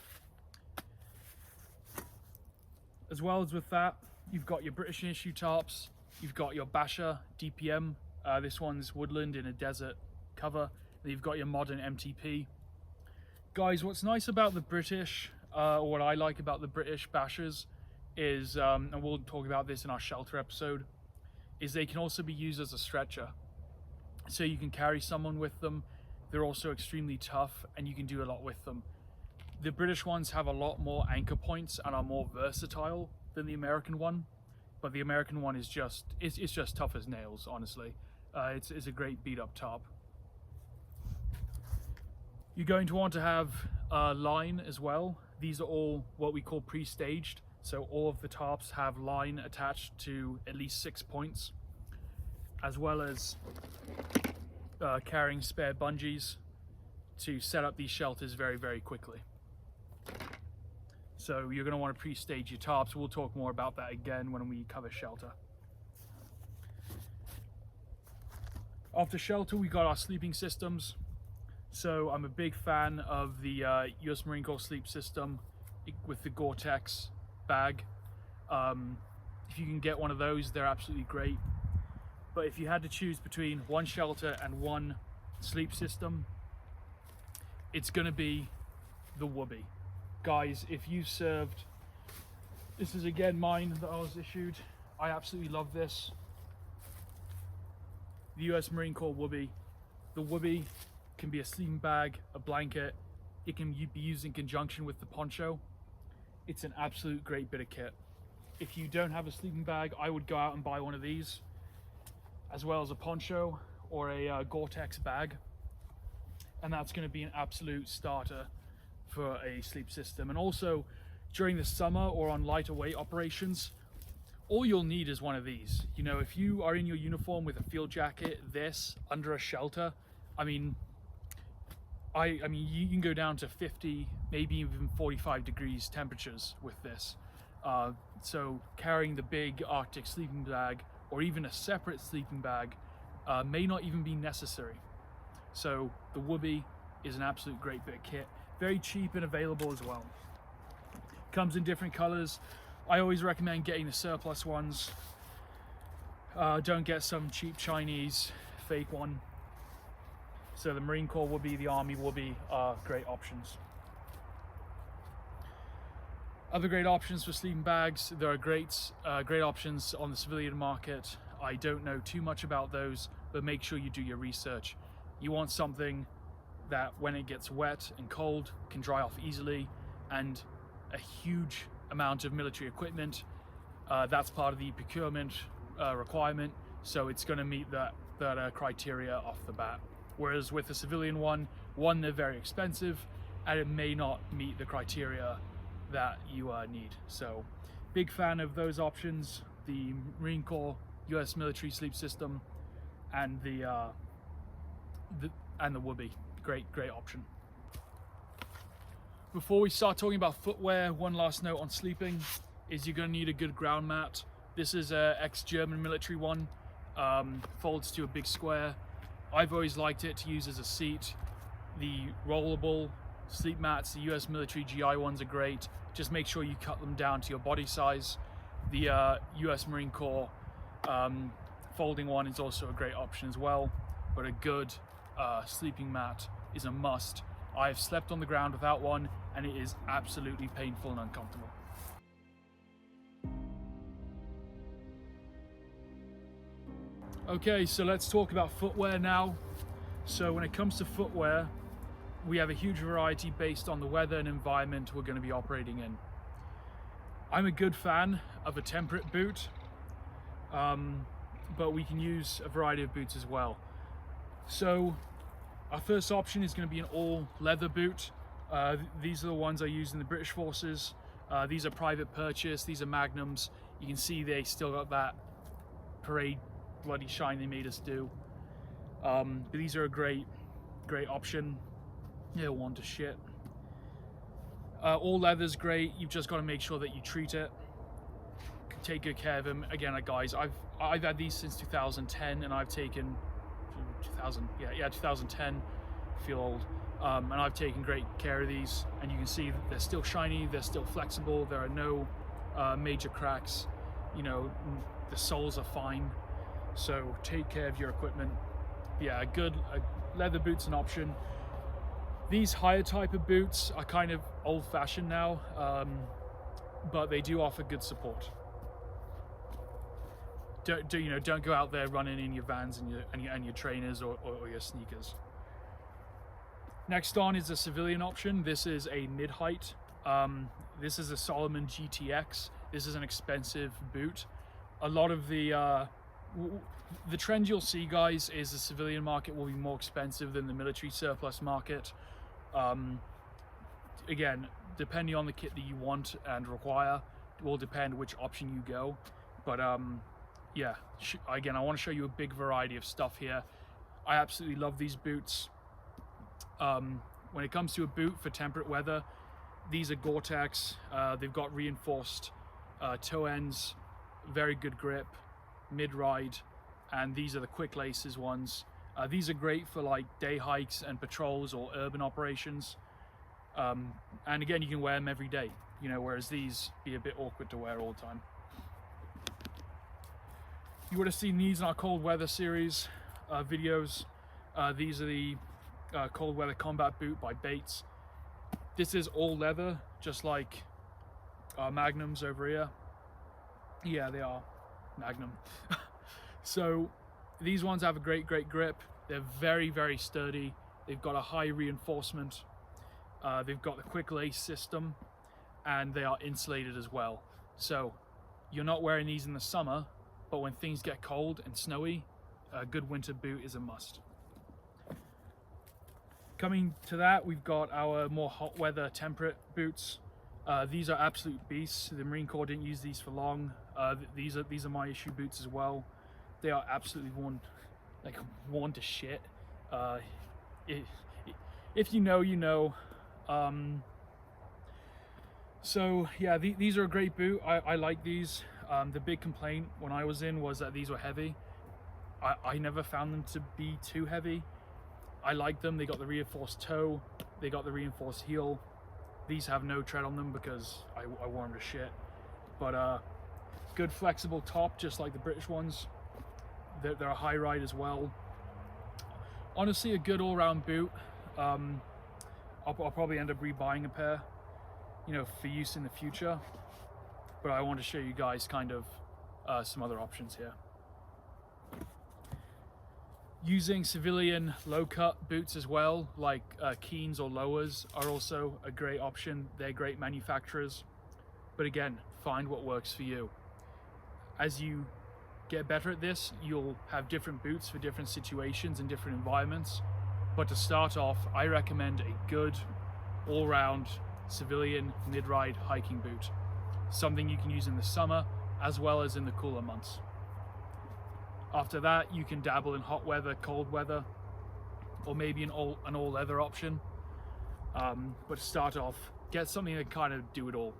As well as with that, you've got your British issue tarps, you've got your basher DPM. This one's woodland in a desert cover. Then you've got your modern MTP. Guys, what's nice about the British, or what I like about the British bashers is, and we'll talk about this in our shelter episode, is they can also be used as a stretcher. So you can carry someone with them. They're also extremely tough and you can do a lot with them. The British ones have a lot more anchor points and are more versatile than the American one, but the American one is just, it's just tough as nails, honestly. It's a great beat up tarp. You're going to want to have a line as well. These are all what we call pre-staged. So all of the tarps have line attached to at least 6 points, as well as carrying spare bungees to set up these shelters very, very quickly. So you're going to want to pre-stage your tarps. We'll talk more about that again when we cover shelter. After shelter, we got our sleeping systems. So I'm a big fan of the US Marine Corps sleep system with the Gore-Tex bag. If you can get one of those, they're absolutely great. But if you had to choose between one shelter and one sleep system, it's going to be the Woobie. Guys, if you've served, this is again mine that I was issued. I absolutely love this. The US Marine Corps Woobie. The Woobie can be a sleeping bag, a blanket. It can be used in conjunction with the poncho. It's an absolute great bit of kit. If you don't have a sleeping bag, I would go out and buy one of these, as well as a poncho or a Gore-Tex bag. And that's going to be an absolute starter for a sleep system. And also during the summer or on lighter weight operations, all you'll need is one of these. You know, if you are in your uniform with a field jacket, this under a shelter, I mean you can go down to 50, maybe even 45 degrees temperatures with this. So carrying the big Arctic sleeping bag or even a separate sleeping bag may not even be necessary. So the Woobie is an absolute great bit of kit. Very cheap and available as well. Comes in different colors. I always recommend getting the surplus ones. Don't get some cheap Chinese fake one. So the Marine Corps Woobie, the Army Woobie are great options. Other great options for sleeping bags. There are great options on the civilian market. I don't know too much about those, but make sure you do your research. You want something that when it gets wet and cold can dry off easily, and a huge amount of military equipment. That's part of the procurement requirement, so it's going to meet that criteria off the bat. Whereas with a civilian one, they're very expensive and it may not meet the criteria that you need. So big fan of those options. The Marine Corps US military sleep system, and the Woobie. Great option. Before we start talking about footwear, one last note on sleeping is you're going to need a good ground mat. This is a ex-German military one, folds to a big square. I've always liked it to use as a seat. The rollable sleep mats, the US military GI ones are great. Just make sure you cut them down to your body size. The US Marine Corps folding one is also a great option as well, but a good sleeping mat is a must. I have slept on the ground without one, and it is absolutely painful and uncomfortable. Okay, so let's talk about footwear now. So when it comes to footwear, we have a huge variety based on the weather and environment we're going to be operating in. I'm a good fan of a temperate boot, but we can use a variety of boots as well. So our first option is going to be an all leather boot. These are the ones I use in the British Forces. These are private purchase, these are Magnums. You can see they still got that parade bloody shine they made us do. But these are a great option. They don't want to shit. All leather's great. You've just got to make sure that you treat it, take good care of them. Again, guys, I've had these since 2010, and I've taken 2010. Feel old. And I've taken great care of these, and you can see that they're still shiny, they're still flexible, there are no major cracks, you know, the soles are fine. So take care of your equipment. Yeah, a leather boot's an option. These higher type of boots are kind of old-fashioned now, but they do offer good support. Don't go out there running in your Vans and your trainers or your sneakers. Next on is a civilian option. This is a mid-height. This is a Solomon GTX. This is an expensive boot. A lot of the trend you'll see, guys, is the civilian market will be more expensive than the military surplus market. Again, depending on the kit that you want and require, it will depend which option you go. But yeah, again, I want to show you a big variety of stuff here. I absolutely love these boots. When it comes to a boot for temperate weather, these are Gore-Tex. They've got reinforced toe ends, very good grip, mid-ride, and these are the quick laces ones. These are great for like day hikes and patrols or urban operations. And again, you can wear them every day, you know, whereas these be a bit awkward to wear all the time. You would have seen these in our cold weather series videos. These are the cold weather combat boot by Bates. This is all leather, just like our Magnums over here. Yeah, they are Magnum. So these ones have a great grip. They're very sturdy. They've got a high reinforcement. They've got the quick lace system, and they are insulated as well. So you're not wearing these in the summer, but when things get cold and snowy, a good winter boot is a must. Coming to that, we've got our more hot weather temperate boots. These are absolute beasts. The Marine Corps didn't use these for long. These are my issue boots as well. They are absolutely worn to shit. If you know, you know. So yeah, these are a great boot. I like these. The big complaint when I was in was that these were heavy. I never found them to be too heavy. I like them. They got the reinforced toe. They got the reinforced heel. These have no tread on them because I wore them to shit. But good flexible top, just like the British ones. They're a high ride as well. Honestly, a good all-round boot. I'll probably end up rebuying a pair, you know, for use in the future. But I want to show you guys kind of some other options here. Using civilian low-cut boots as well, like Keens or Lowers, are also a great option. They're great manufacturers. But again, find what works for you. As you get better at this, you'll have different boots for different situations and different environments. But to start off, I recommend a good all-round civilian mid-ride hiking boot. Something you can use in the summer as well as in the cooler months. After that, you can dabble in hot weather, cold weather, or maybe an all leather option. But to start off, get something that kind of do it all.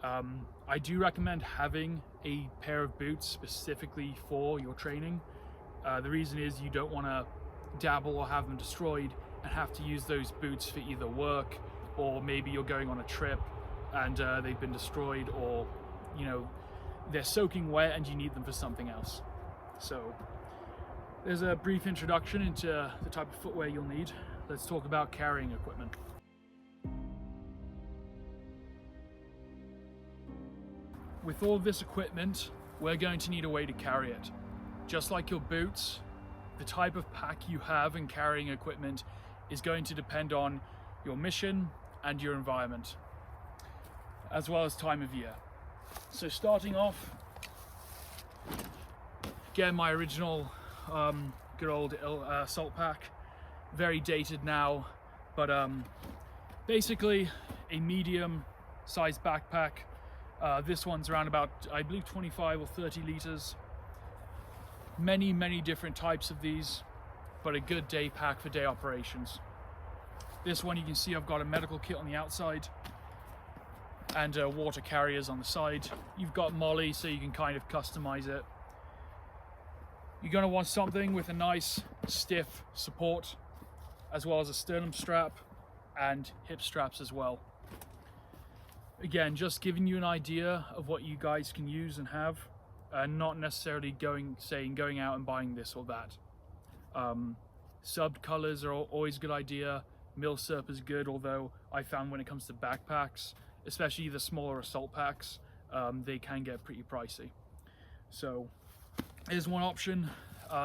I do recommend having a pair of boots specifically for your training. The reason is you don't want to dabble or have them destroyed and have to use those boots for either work, or maybe you're going on a trip and they've been destroyed, or you know, they're soaking wet and you need them for something else. So there's a brief introduction into the type of footwear you'll need. Let's talk about carrying equipment. With all of this equipment, we're going to need a way to carry it. Just like your boots, the type of pack you have in carrying equipment is going to depend on your mission and your environment, as well as time of year. So starting off, again, my original good old salt pack, very dated now, but basically a medium sized backpack. This one's around about, I believe, 25 or 30 liters. Many different types of these, but a good day pack for day operations. This one, you can see I've got a medical kit on the outside and water carriers on the side. You've got Molly, so you can kind of customize it. You're going to want something with a nice stiff support, as well as a sternum strap and hip straps as well. Again, just giving you an idea of what you guys can use and have, not necessarily going out and buying this or that. Subbed colors are always a good idea. Milsurp is good, although I found when it comes to backpacks, especially the smaller assault packs, they can get pretty pricey. So here's one option.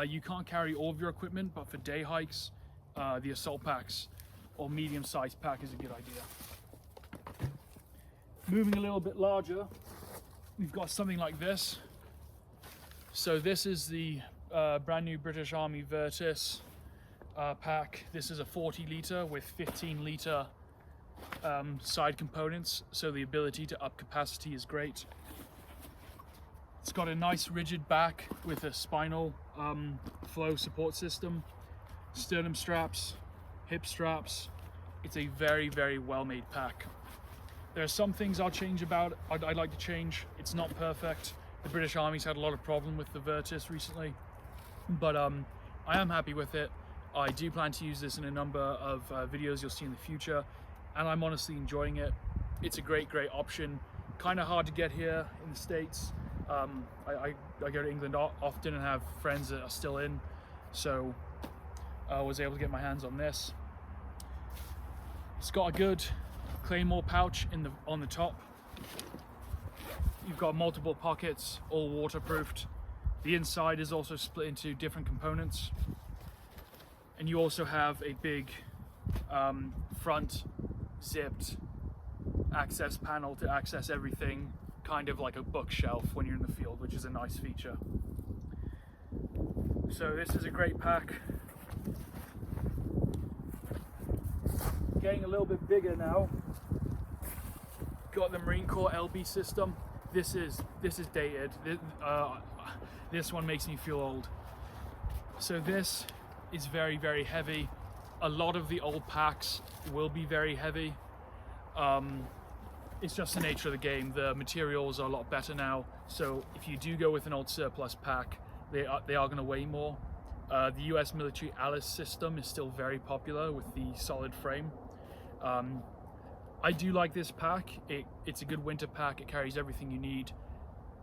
You can't carry all of your equipment, but for day hikes, the assault packs or medium-sized pack is a good idea. Moving a little bit larger, we've got something like this. So this is the brand new British Army Virtus pack. This is a 40 litre with 15 litre side components, so the ability to up capacity is great. It's got a nice rigid back with a spinal flow support system, sternum straps, hip straps. It's a very well made pack. There are some things I'll change about. I'd like to change. It's not perfect. The British Army's had a lot of problem with the Virtus recently, but I am happy with it. I do plan to use this in a number of videos you'll see in the future, and I'm honestly enjoying it. It's a great option. Kind of hard to get here in the States. I go to England often and have friends that are still in, so I was able to get my hands on this. It's got a good Claymore pouch on the top. You've got multiple pockets, all waterproofed. The inside is also split into different components, and you also have a big front zipped access panel to access everything, kind of like a bookshelf when you're in the field, which is a nice feature. So this is a great pack. Getting a little bit bigger now. Got the Marine Corps LB system. This is dated. This one makes me feel old. So this is very heavy. A lot of the old packs will be very heavy. It's just the nature of the game. The materials are a lot better now, so if you do go with an old surplus pack, they are going to weigh more. The US military Alice system is still very popular with the solid frame. I do like this pack. It's a good winter pack. It carries everything you need.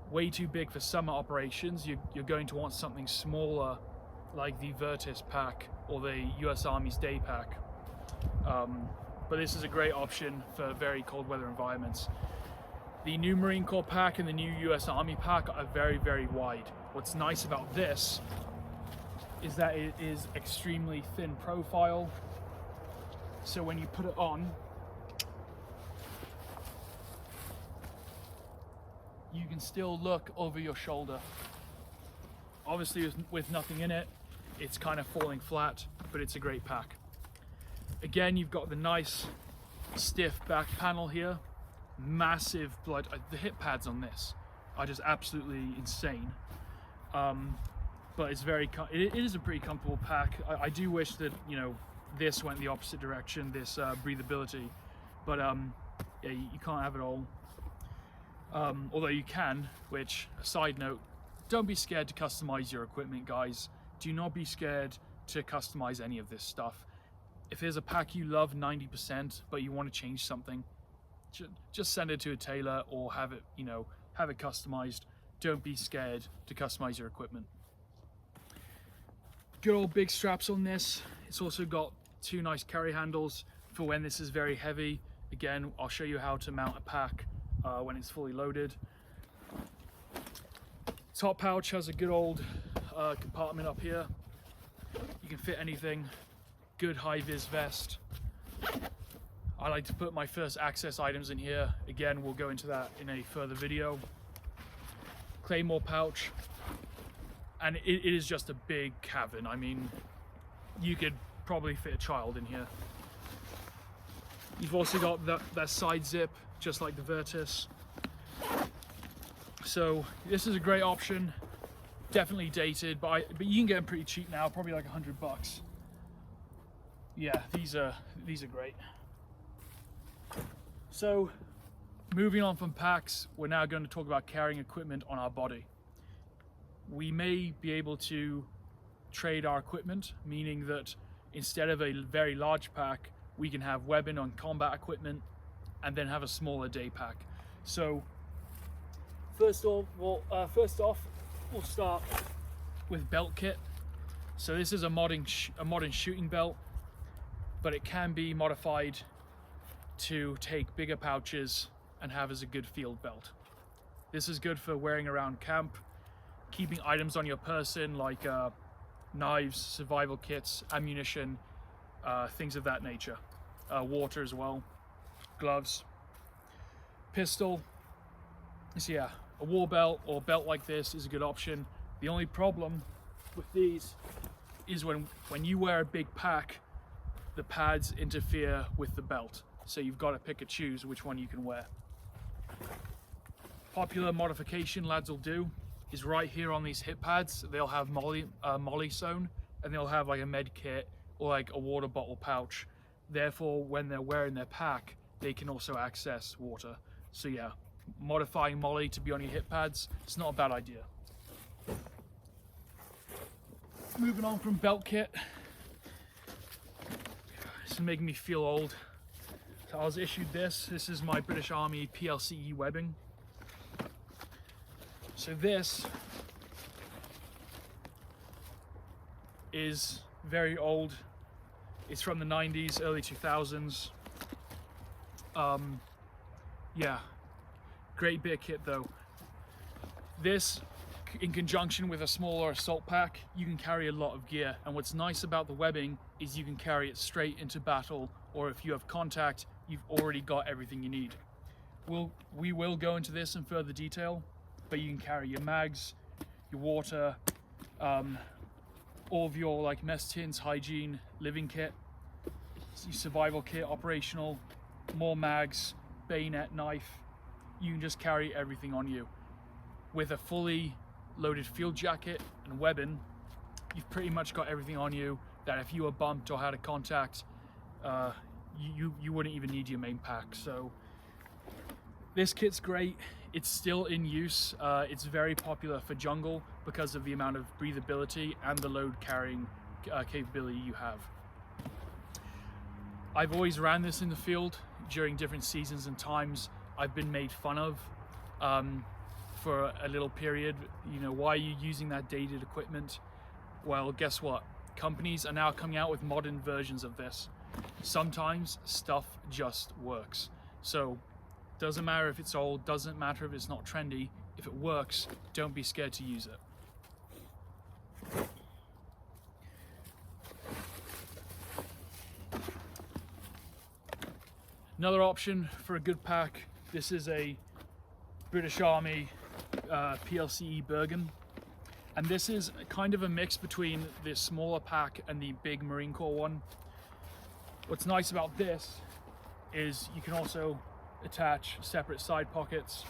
Way too big for summer operations. You're going to want something smaller, like the Virtus pack or the US Army's day pack. But this is a great option for very cold weather environments. The new Marine Corps pack and the new US Army pack are very wide. What's nice about this is that it is extremely thin profile. So when you put it on, you can still look over your shoulder. Obviously with nothing in it, it's kind of falling flat, but it's a great pack. Again, you've got the nice stiff back panel here, massive the hip pads on this are just absolutely insane. but it's it is a pretty comfortable pack. I do wish that, you know, this went the opposite direction, this breathability, but yeah, you can't have it all. Although you can, which, a side note, don't be scared to customize your equipment, guys. Do not be scared to customize any of this stuff. If there's a pack you love 90%, but you want to change something, just send it to a tailor or have it, you know, have it customized. Don't be scared to customize your equipment. Good old big straps on this. It's also got two nice carry handles for when this is very heavy. Again, I'll show you how to mount a pack when it's fully loaded. Top pouch has a good old compartment up here. You can fit anything. Good high-vis vest. I like to put my first access items in here. Again, we'll go into that in a further video. Claymore pouch. And it is just a big cavern. I mean, you could probably fit a child in here. You've also got that side zip, just like the Virtus. So this is a great option. Definitely dated, but you can get them pretty cheap now, probably like $100. Yeah, these are great. So, moving on from packs, we're now going to talk about carrying equipment on our body. We may be able to trade our equipment, meaning that instead of a very large pack, we can have weapon and combat equipment and then have a smaller day pack. So, first off, we'll start with belt kit. So this is a modern shooting belt, but it can be modified to take bigger pouches and have as a good field belt. This is good for wearing around camp, keeping items on your person like knives, survival kits, ammunition, things of that nature. Water as well, gloves, pistol. So yeah, a war belt or belt like this is a good option. The only problem with these is when you wear a big pack, the pads interfere with the belt. So you've got to pick and choose which one you can wear. Popular modification lads will do is right here on these hip pads, they'll have molly sewn, and they'll have like a med kit or like a water bottle pouch. Therefore, when they're wearing their pack, they can also access water. So yeah, modifying molly to be on your hip pads, it's not a bad idea. Moving on from belt kit. This is making me feel old. So I was issued this. This is my British Army PLCE webbing. So this is very old. It's from the 90s, early 2000s. Yeah, great bit of kit though. This, in conjunction with a smaller assault pack, you can carry a lot of gear. And what's nice about the webbing is you can carry it straight into battle, or if you have contact, you've already got everything you need. We will go into this in further detail, but you can carry your mags, your water, all of your like mess tins, hygiene, living kit, your survival kit, operational, more mags, bayonet, knife. You can just carry everything on you. With a fully loaded field jacket and weapon, you've pretty much got everything on you that if you were bumped or had a contact, you wouldn't even need your main pack. So this kit's great. It's still in use. It's very popular for jungle because of the amount of breathability and the load carrying capability you have. I've always ran this in the field during different seasons and times. I've been made fun of for a little period. You know, why are you using that dated equipment? Well, guess what? Companies are now coming out with modern versions of this. Sometimes stuff just works. So doesn't matter if it's old, doesn't matter if it's not trendy. If it works, don't be scared to use it. Another option for a good pack, this is a British Army PLCE Bergen. And this is kind of a mix between this smaller pack and the big Marine Corps one. What's nice about this is you can also attach separate side pockets,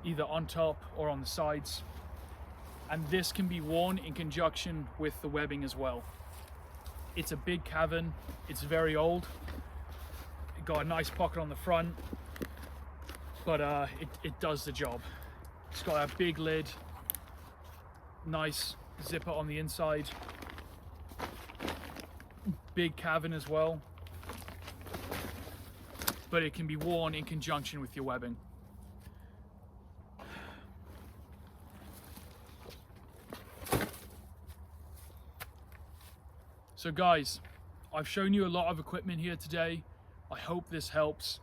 either on top or on the sides. and this can be worn in conjunction with the webbing as well. It's a big cavern, it's very old, it got a nice pocket on the front, but it does the job. It's got a big lid, nice zipper on the inside, big cavern as well, but it can be worn in conjunction with your webbing. So guys, I've shown you a lot of equipment here today. I hope this helps.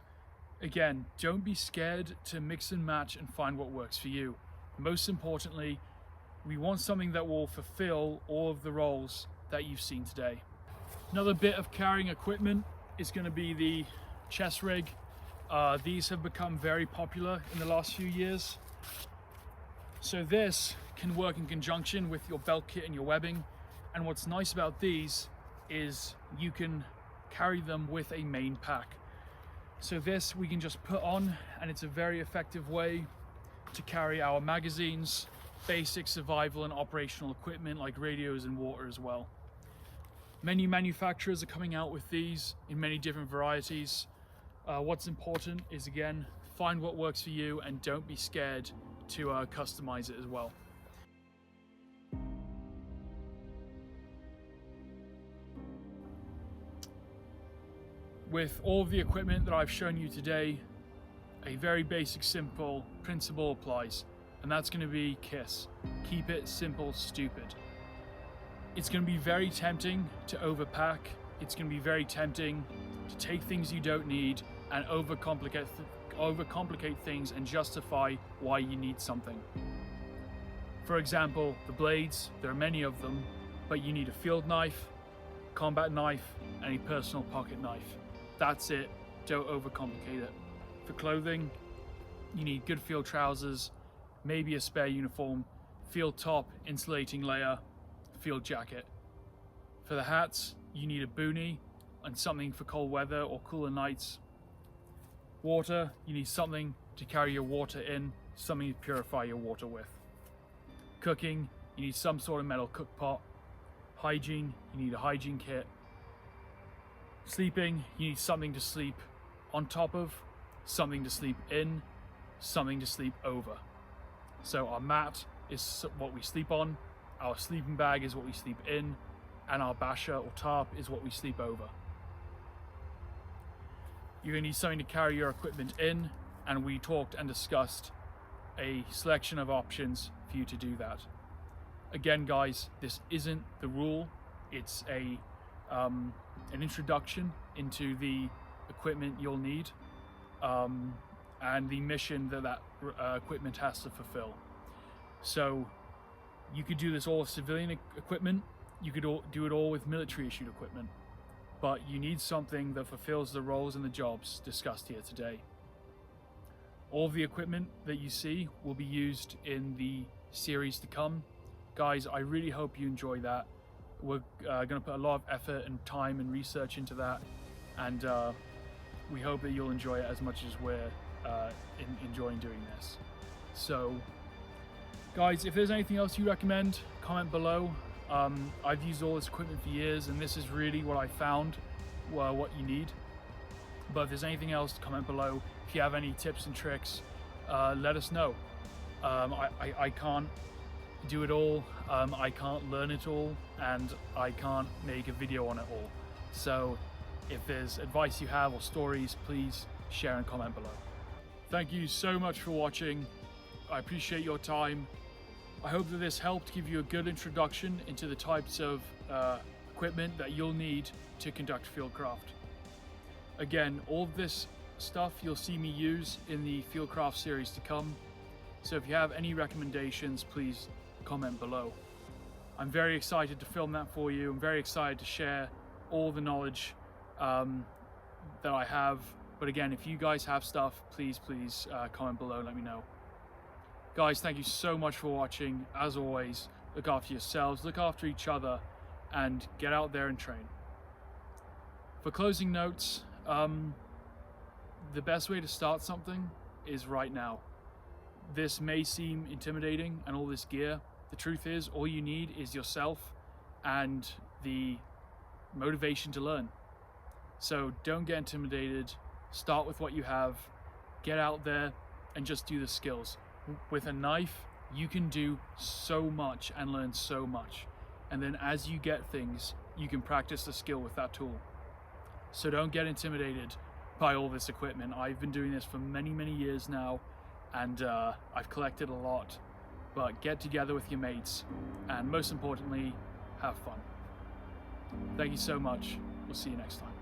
Again, don't be scared to mix and match and find what works for you. Most importantly, we want something that will fulfill all of the roles that you've seen today. Another bit of carrying equipment is going to be the chest rig. These have become very popular in the last few years. So this can work in conjunction with your belt kit and your webbing. And what's nice about these is you can carry them with a main pack. So this we can just put on, and it's a very effective way to carry our magazines, basic survival and operational equipment like radios and water as well. Many manufacturers are coming out with these in many different varieties. What's important is, again, find what works for you and don't be scared to customize it as well. With all of the equipment that I've shown you today, a very basic, simple principle applies, and that's going to be KISS. Keep it simple, stupid. It's going to be very tempting to overpack. It's going to be very tempting to take things you don't need and overcomplicate things and justify why you need something. For example, the blades, there are many of them, but you need a field knife, combat knife, and a personal pocket knife. That's it, don't overcomplicate it. For clothing, you need good field trousers, maybe a spare uniform, field top, insulating layer, field jacket. For the hats, you need a boonie and something for cold weather or cooler nights. Water, you need something to carry your water in, something to purify your water with. Cooking, you need some sort of metal cook pot. Hygiene, you need a hygiene kit. Sleeping, you need something to sleep on top of, something to sleep in, something to sleep over. So our mat is what we sleep on, our sleeping bag is what we sleep in, and our basha or tarp is what we sleep over. You're going to need something to carry your equipment in, and we talked and discussed a selection of options for you to do that. Again guys, this isn't the rule, it's an introduction into the equipment you'll need and the mission that equipment has to fulfill. So you could do this all with civilian equipment, you could do it all with military issued equipment, but you need something that fulfills the roles and the jobs discussed here today. All of the equipment that you see will be used in the series to come. Guys, I really hope you enjoy that. We're going to put a lot of effort and time and research into that, and we hope that you'll enjoy it as much as we're enjoying doing this. So guys, if there's anything else you recommend, comment below. I've used all this equipment for years, and this is really what I found what you need. But if there's anything else, comment below. If you have any tips and tricks, let us know. I can't do it all, I can't learn it all, and I can't make a video on it all. So if there's advice you have or stories, please share and comment below. Thank you so much for watching. I appreciate your time. I hope that this helped give you a good introduction into the types of equipment that you'll need to conduct Fieldcraft. Again, all of this stuff you'll see me use in the Fieldcraft series to come. So if you have any recommendations, please comment below. I'm very excited to film that for you. I'm very excited to share all the knowledge that I have. But again, if you guys have stuff, please comment below and let me know. Guys, thank you so much for watching. As always, look after yourselves, look after each other, and get out there and train. For closing notes, the best way to start something is right now. This may seem intimidating and all this gear, The truth is, all you need is yourself and the motivation to learn. So don't get intimidated. Start with what you have. Get out there and just do the skills. With a knife, you can do so much and learn so much. And then as you get things, you can practice the skill with that tool. So don't get intimidated by all this equipment. I've been doing this for many, many years now, and I've collected a lot. But get together with your mates, and most importantly, have fun. Thank you so much. We'll see you next time.